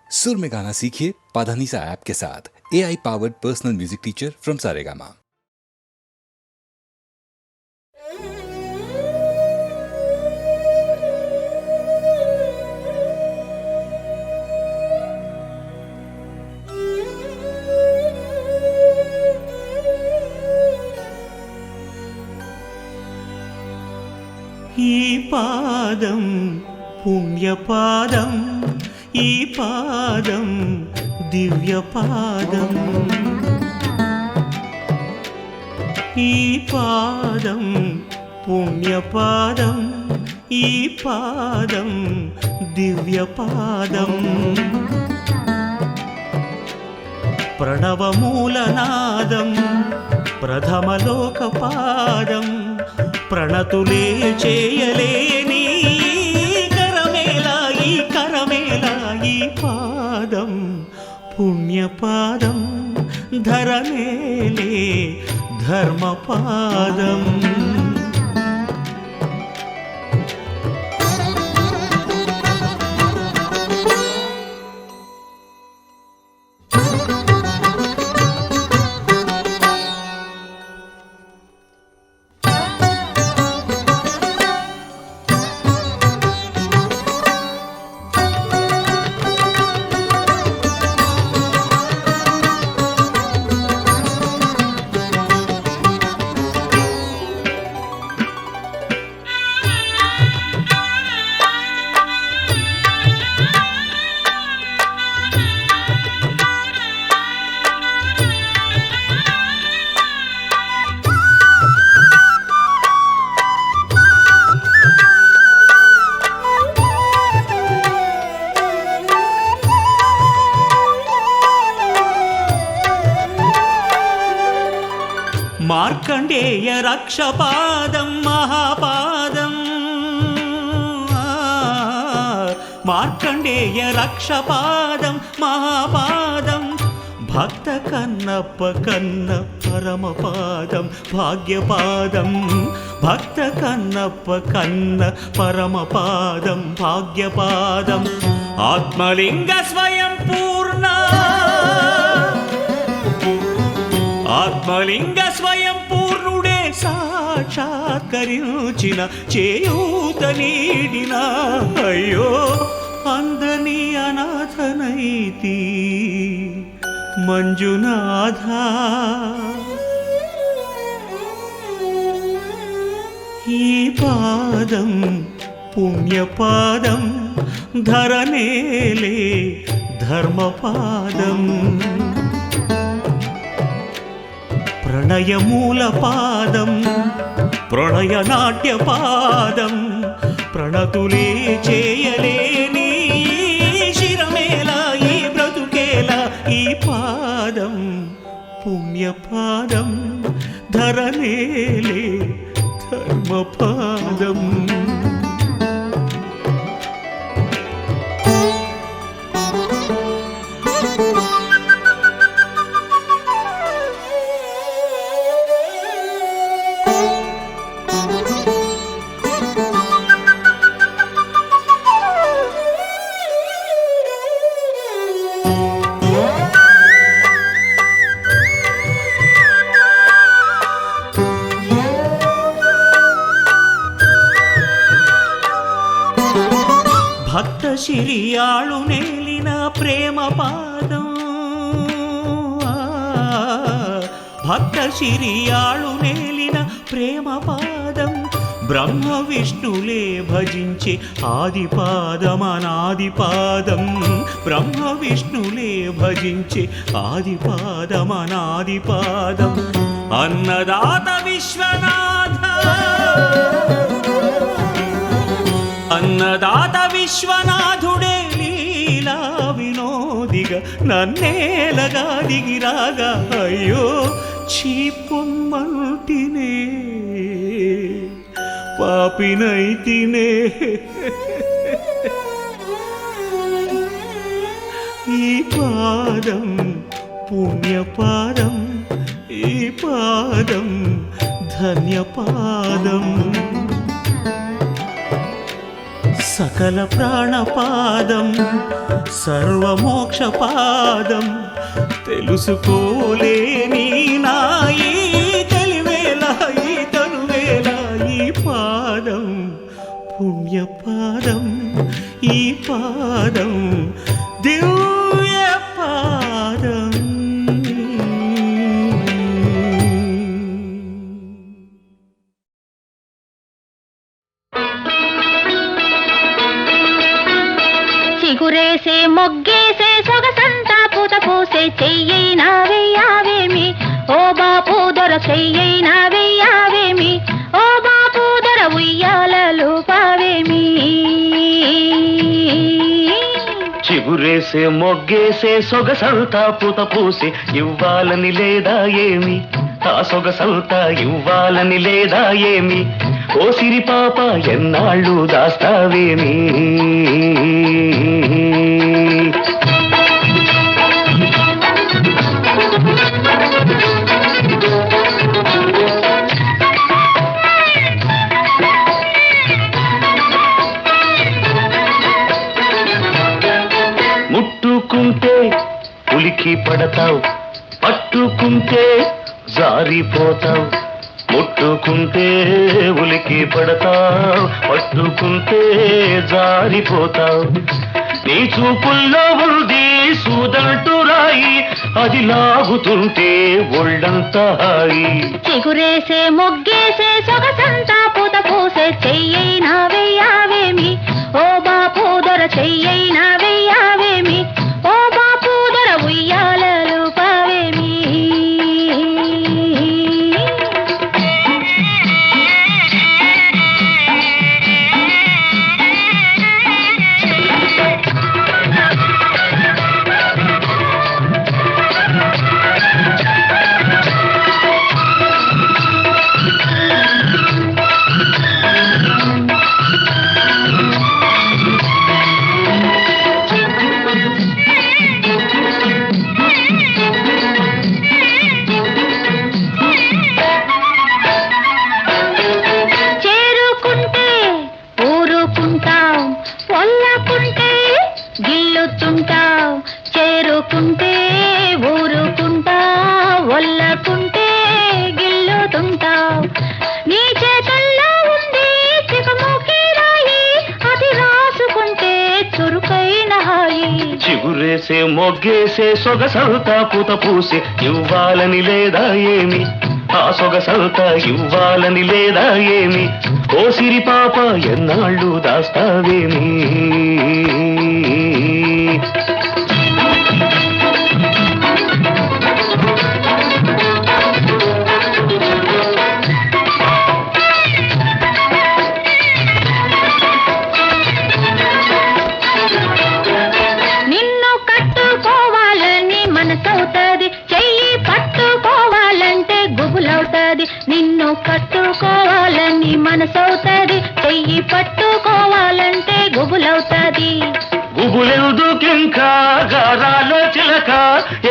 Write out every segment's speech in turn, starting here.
सुर में गाना सीखिए पाधानीसा ऐप के साथ। AI powered personal music teacher from Saregama. ఈ పాదం పుణ్యపాదం, ఈ పాదం దివ్యపాదం, ఈ పాదం పుణ్యపాదం, ఈ పాదం దివ్యపాదం. ప్రణవమూలనాదం ప్రథమలోకపాదం, ప్రణతులే చేయలేని కరమేలా ఈ కరమేలా. ఈ పాదం పుణ్యపాదం, ధరమేలే ధర్మపాదం. మార్కండేయ రక్షపాదం మహాపాదం, మార్కండేయ రక్షపాదం మహాపాదం, భక్త కన్నప్ప కన్న పరమపాదం భాగ్యపాదం, భక్త కన్నప్ప కన్న పరమపాదం భాగ్యపాదం. ఆత్మలింగ స్వయం పూర్ణ, ఆత్మలింగ స్వయం పూర్ణుడే సాక్షాత్కరించిన చేయూత నీడిన. అయ్యో అందని అనాథనైతి మంజునాథ. ఈ పాదం పుణ్యపాదం, ధరనేలే ధర్మపాదం. ప్రణయమూలపాదం ప్రణయనాట్యపాదం, ప్రణతులే చేయలేని శిరమేలా ఈ బ్రతుకేలా. ఈ పాదం పుణ్యపాదం, ధరనేలే ధర్మపాదం. భక్త శిరియాళు నేలిన ప్రేమ పాదం, భక్త శిరియాళు నేలిన ప్రేమ పాదం, బ్రహ్మ విష్ణులే భజించే ఆదిపాదం అనాదిపాదం, బ్రహ్మ విష్ణులే భజించే ఆదిపాదం అనాదిపాదం. అన్నదాత విశ్వనాథ, అన్నదాత విశ్వనాథుడే లీలా వినోదిగా నన్నేలగా దిగిరాగా. అయ్యో చీపొమ్మంటినే పాపినైతినే. ఈ పాదం పుణ్యపాదం, ఈ పాదం ధన్యపాదం. సకల ప్రాణపాదం సర్వమోక్షపాదం తెలుసుకోలేని నాయి తెలివేళ ఈ తనువేళ ఈ పాదం పుణ్యపాదం ఈ పాదం దివ్య పాదం. చిగురేసే మొగ్గేసే సొగసంతా పూత పూసే చెయ్యైనా వెయ్యావేమి ఓ బాపు దొర చెయ్యైనా వెయ్యావేమి ఓ బాపు దొర ఉయ్యాలలు పావేమి. చిగురేసే మొగ్గేసే సొగసంతా పూత పూసి ఇవ్వాలని లేదా ఏమి ఆ సొగసంతా ఇవ్వాలని లేదా ఏమి ఓ సిరి పాప ఎన్నాళ్ళు దాస్తావేమి. ముట్టుకుంటే ఉలికి పడతావు పట్టుకుంటే జారిపోతావు ముట్టుకుంటే ఉలికి పడతావు పట్టుకుంటే జారిపోతావు. నీ చూపుల్లో ఉంది సూదంటూ రాయి అది లాగుతుంటే ఒళ్ళంతా హాయి. చిగురేసే మొగ్గేసే సొగసంతా పూత పూసే చెయ్యైనా వెయ్యావేమి ఓ బాపు దొర చెయ్యైనా వెయ్యావేమి ఓ బాపు దొర ఉయ్యాలలు పావేమి. చేరుకుంటే ఊరుకుంటావు వల్లకుంటే గిల్లుతుంటావు నీ చేతల్లో ఉంది చికముకి రాయి అది రాసుకుంటే చురుకైన హాయి. చిగురేసే మొగ్గేసే సొగసంతా పూత పూసి ఇవ్వాలని లేదా ఏమి ఆ సొగసంతా ఇవ్వాలని లేదా ఏమి ఓ సిరి పాప ఎన్నాళ్ళు దాస్తావేమి. నిన్ను కట్టుకోవాలని మనసవుతుంది చెయ్యి పట్టుకోవాలంటే గుబులవుతుంది. నిన్ను కట్టుకోవాలని మనసవుతుంది చెయ్యి పట్టుకోవాలంటే గుబులవుతుంది. గుబులెందుకింకా గారాల చిలక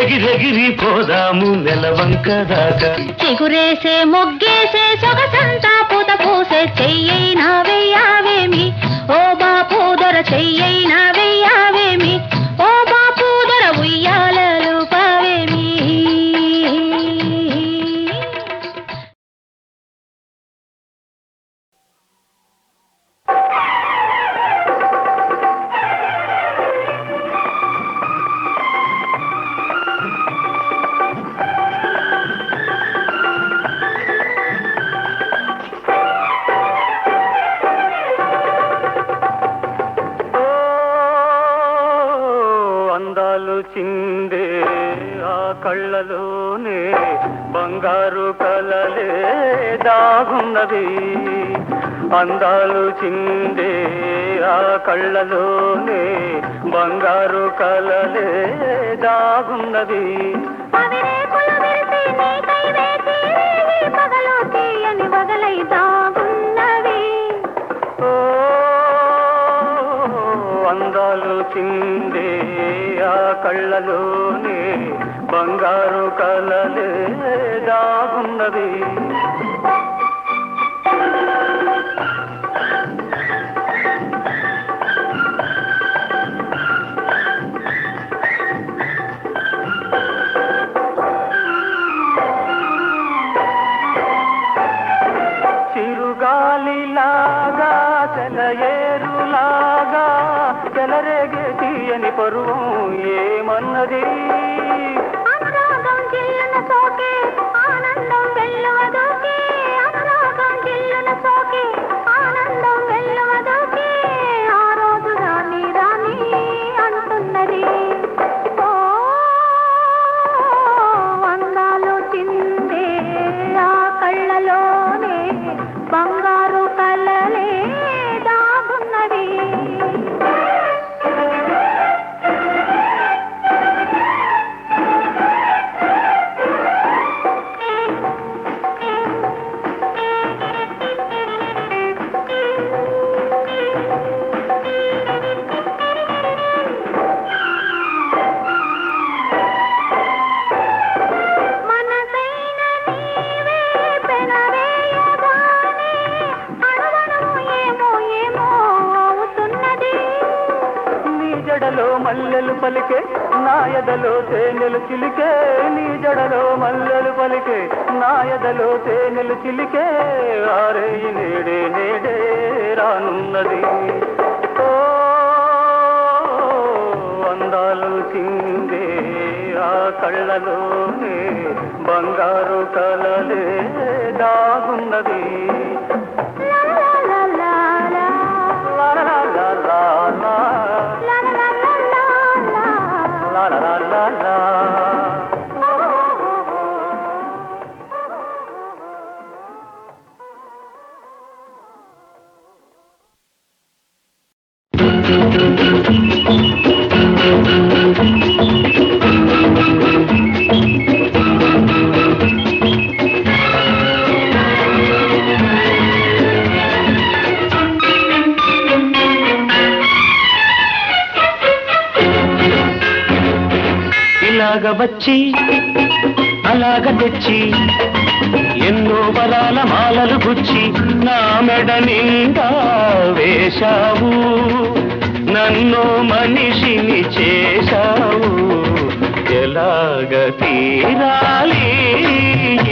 ఎగిరెగిరి పోదాము నెలవంక దాకా. చిగురేసే మొగ్గేసే సొగసంతా పూత పూసే చెయ్యైనా వెయ్యావేమి ఓ బాపు దొర చెయ్యైనా వెయ్యావేమి ఓ బాపు దొర ఉయ్యాలలు పావేమి. అందాలు చిందే ఆ కళ్ళలోనే బంగారు కలలే దాగున్నది. అందాలు చిందే ఆ కళ్ళలోనే బంగారు కలలే దాగున్నది. అందాలు చిందే ఆ కళ్ళలోనే బంగారు కలలే దాగున్నది. పరువం ఏమన్నది అనురాగం జిల్లున సోకే ఆనందం వెల్లువదోకే అనురాగం జిల్లున సోకే ఆనందం వెల్లువదోకే ఆ రోజు రాని రాని అంటున్నది ఓ అందాలు చిందే ఆ కళ్ళలోనే బంగారు కలలే దాగున్నవి మనసైన నీవే పెనవేయగానే అణువణువు ఏమో ఏమో అవుతున్నది నీ జడలో మల్లెలు పలికే నాయదలో తేనెలు చిలికే నీ జడలో మల్లెలు పలికే నాయదలో తేనెలు చిలికే ఆరేయి నేడే నేడే రానున్నది ఓ అందాలు చిందే ఆ కళ్ళలోనే బంగారు కలలే దాగున్నది లా లా లా లా లా లా లా లా లా లా. లా లా లా లా లా La la la la la. ఇలాగ వచ్చి అలాగ తెచ్చి ఎన్నో వరాల మాలలు గుచ్చి నా మెడ నిండా వేశావు నన్ను మనిషిని చేశావు ఎలాగ తీరాలి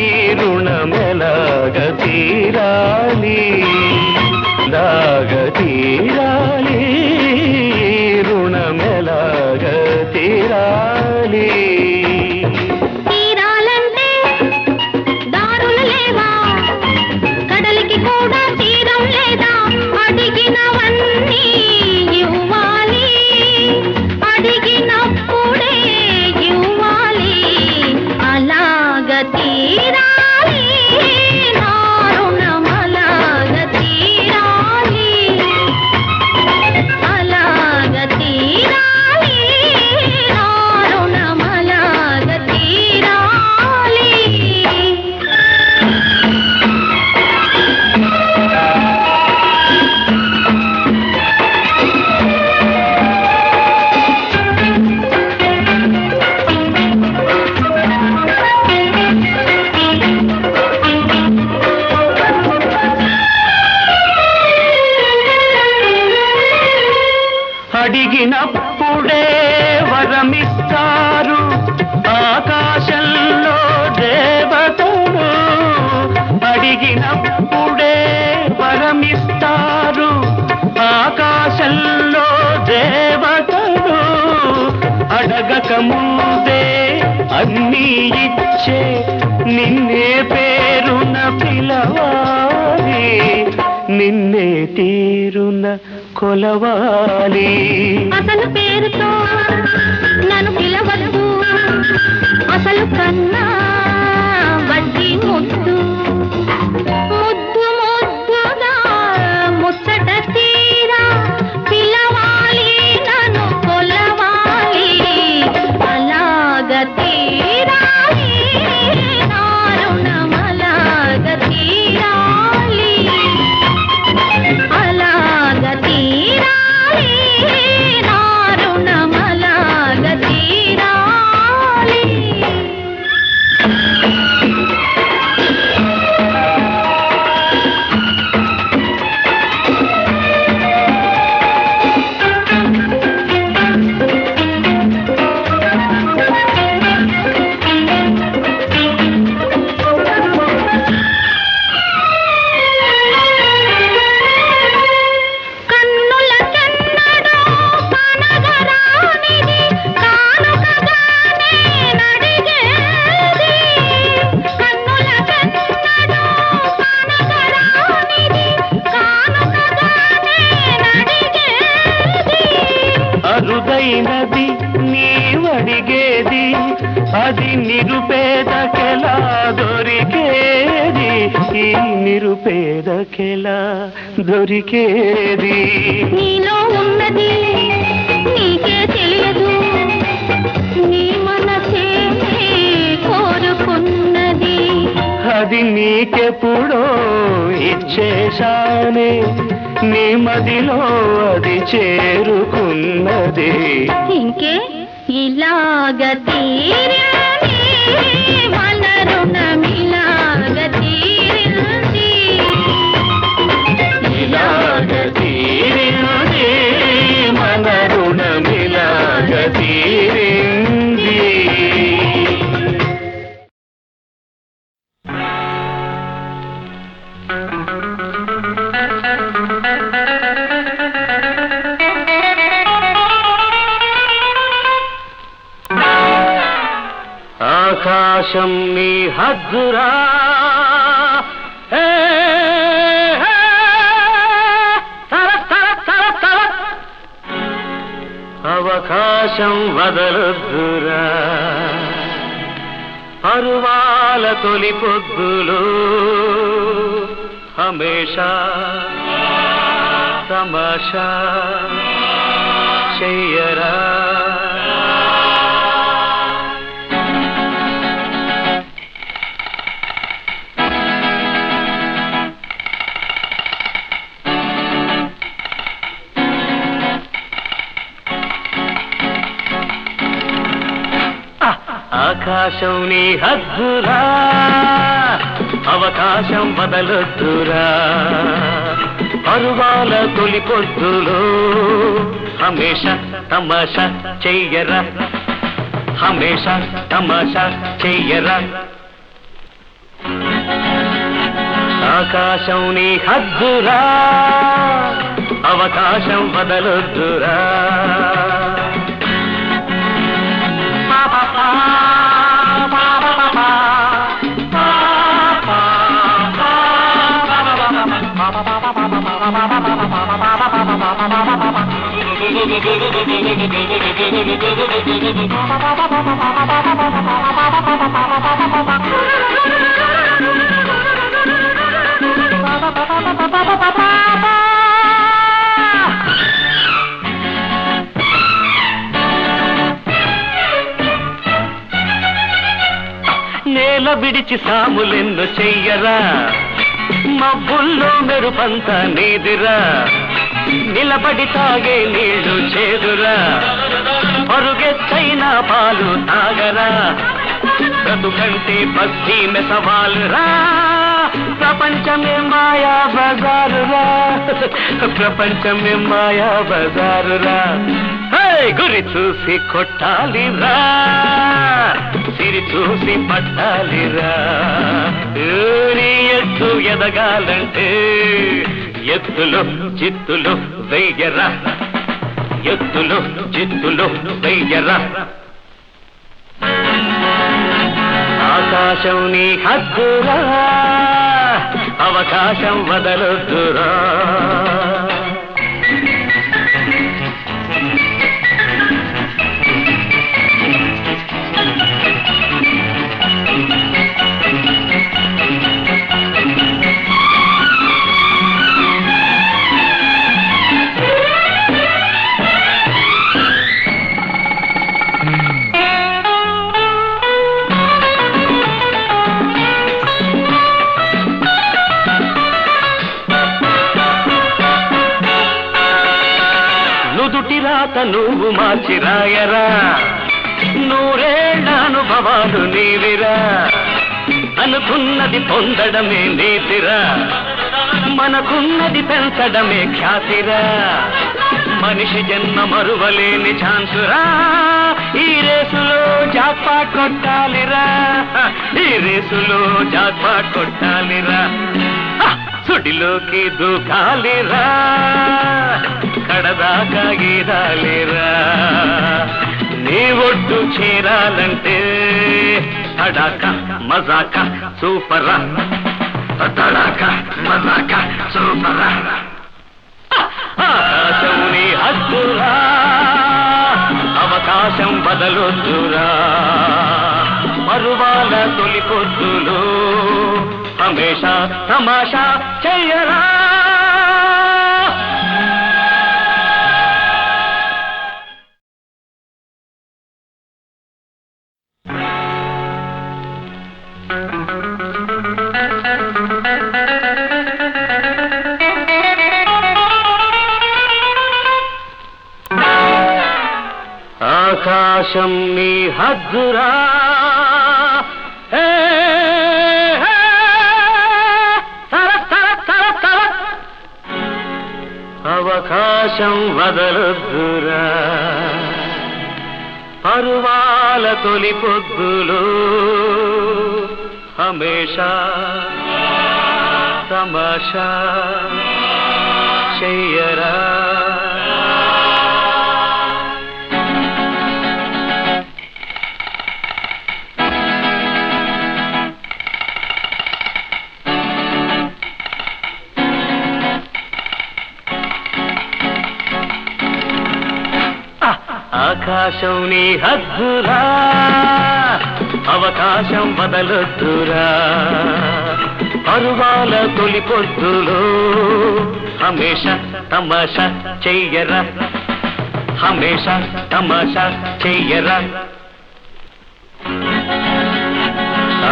ఈ రుణమెలాగ తీరాలి లాగ తీరాలి రుణమెలాగ తీరాలి తీరాలంటే దారులు లేవా కడలికి కూడా తీరం లేదా అడిగినవన్నీ ఇవ్వాలి అడిగినప్పుడే ఇవ్వాలి అలాగ తీరాలి నా రుణం అలాగ తీరాలి అలాగ తీరాలి నా రుణం అలాగ తీరాలి అడిగినప్పుడే వరమిస్తారు ఆకాశంలో దేవతలు అడిగినప్పుడే వరమిస్తారు ఆకాశంలో దేవతలు అడగక ముందే అన్నీ ఇచ్చే నిన్నే పేరున పిలవాలి నిన్నే తీరున కొలవాలి అసలు పేరుతో నన్ను పిలవద్దు అసలు కన్నా వడ్డీ ముద్దు ముద్దు ముద్దుగా ముచ్చట తీరా పిలవాలి నన్ను కొలవాలి అలాగ తీరాలి నా రుణం అలాగ తీరాలి అలాగ తీరాలి నా రుణం అలాగ దొరికేది అది నిరుపేదకెలా దొరికేది ఈ నిరుపేదకెలా దొరికేది నీలో ఉన్నది నీకే తెలియదు నీ మనసే కోరుకున్నది అది నీకెప్పుడో ఇచ్చేశానే నీ మదిలో అది చేరుకున్నది ఇంకే ఇలాగ తీరింది మన రుణమిలాగ తీరింది ఇలాగ తీరింది మన రుణమిలాగ తీరింది ఆకాశం నీ హద్దురా అవకాశం వదలొద్దురా పరువాల తొలి పొద్దులు హమేషా తమాషా చెయ్యరా ఆకాశం నీ హద్దురా అవకాశం బదలొద్దురా పరువాల తొలి పొద్దులో హమేషా తమాషా చెయ్యరా హమేషా తమాషా చెయ్యరా ఆకాశం నీ హద్దురా అవకాశం బదలొద్దురా నేల విడిచి సాములెన్ను చెయ్యరా మబ్బుల్లో మెరుపంత నీదిరా నిలబడి తాగే నీళ్లు చేదురా పరుగెత్తైన పాలు తాగరా బ్రతుకంటే బస్తీ మెసవాలురా ప్రపంచమే మాయా బజారురా ప్రపంచమే మాయా బజారురా గురి చూసి కొట్టాలిరా సిరి చూసి పట్టాలిరా నీ ఎత్తు ఎదగాలంటే ఎత్తులు చిత్తులు వెయ్యరా ఎత్తులు చిత్తులు వెయ్యరా ఆకాశం నీ హద్దురా అవకాశం వదలొద్దురా నుదుటిరాత నువ్వు మార్చి రాయరా నూరేళ్ల అనుభవాలు నీవిరా అనుకున్నది పొందడమే నీతిరా మనకున్నది పెంచడమే ఖ్యాతిరా మనిషి జన్మ మరువలేని ఛాన్సురా ఈ రేసులో జాక్పాట్ కొట్టాలిరా ఈ రేసులో జాక్పాట్ కొట్టాలిరా సుడిలోకి దూకాలిరా కడదాకా గీదాలిరా నీ ఒడ్డు చేరాలంటే తడాక మజాక సూపరా తడాక మజాక సూపరా ఆకాశం నీ హద్దురా అవకాశం ఆకాశం బదలొద్దురా పరువాల తొలి పొద్దులు హమేషా తమాషా చెయ్యరా ఆకాశం నీ హద్దురా అవకాశం వదలొద్దురా పరువాల తొలి పొద్దులు హమేషా తమాషా చెయ్యరా ఆకాశం నీ హద్దురా అవకాశం బదలొద్దురా పరువాల తొలి పొద్దులు హమేషా తమాషా చెయ్యరా హమేషా తమాషా చెయ్యరా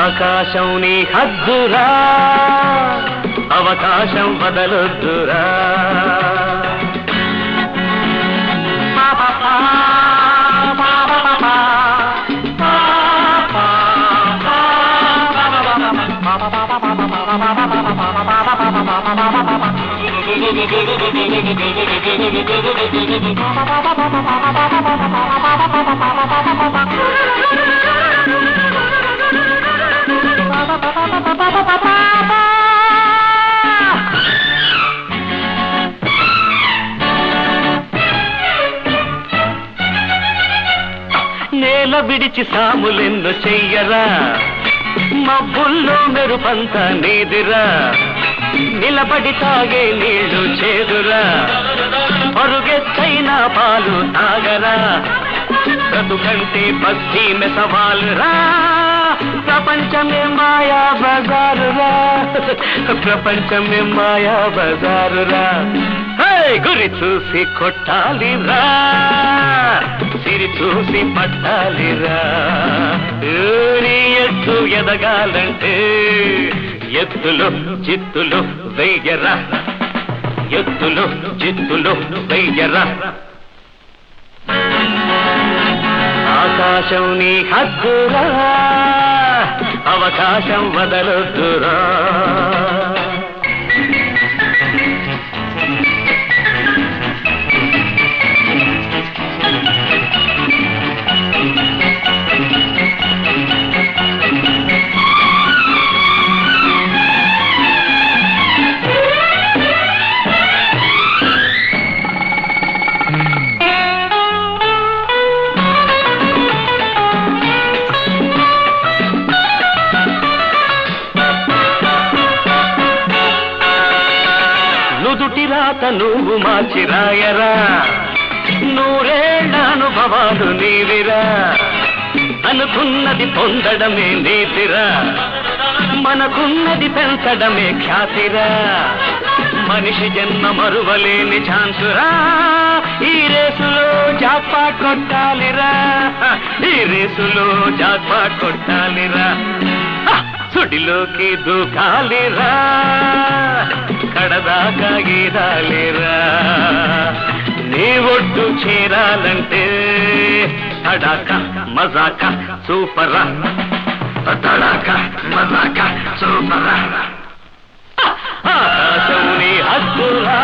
ఆకాశం నీ హద్దురా అవకాశం బదలొద్దురా నేల విడిచి సాములెన్ను చెయ్యరా మబ్బుల్లో మెరుపంత నీదిరా నిలబడి తాగే నీళ్లు చేదురా పరుగెత్తైన పాలు తాగరా బ్రతుకంటే బస్తీ మెసవాలురా ప్రపంచమే మాయా బజారురా ప్రపంచమే మాయా బజారురా గురి చూసి కొట్టాలిరా సిరి చూసి పట్టాలిరా నీ ఎత్తు ఎదగాలంటే ఎత్తులు చిత్తులు వెయ్యరా ఎత్తులు చిత్తులు వెయ్యరా ఆకాశం నీ హద్దురా అవకాశం వదలొద్దురా నుదుటిరాత నువ్వు మార్చిరాయరా నూరేళ్ల అనుభవాలు నీవిరా అనుకున్నది పొందడమే నీతిరా మనకున్నది పెంచడమే ఖ్యాతిరా మనిషి జన్మ మరువలేని ఛాన్సురా ఈ రేసులో జాక్పాట్ కొట్టాలిరా ఈ రేసులో జాక్పాట్ కొట్టాలిరా సుడిలోకి దూకాలిరా కడదాకా గీదాలిరా నీ ఒడ్డు చేరాలంటే తడాక మజాక సూపరా తడాక మజాక సూపరా ఆకాశం నీ హద్దురా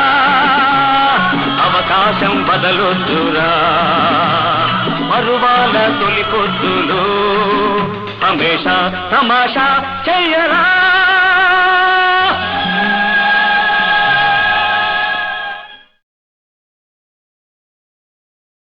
అవకాశం బదలొద్దురా పరువాల తొలి పొద్దులు హమేషా తమాషా చెయ్యరా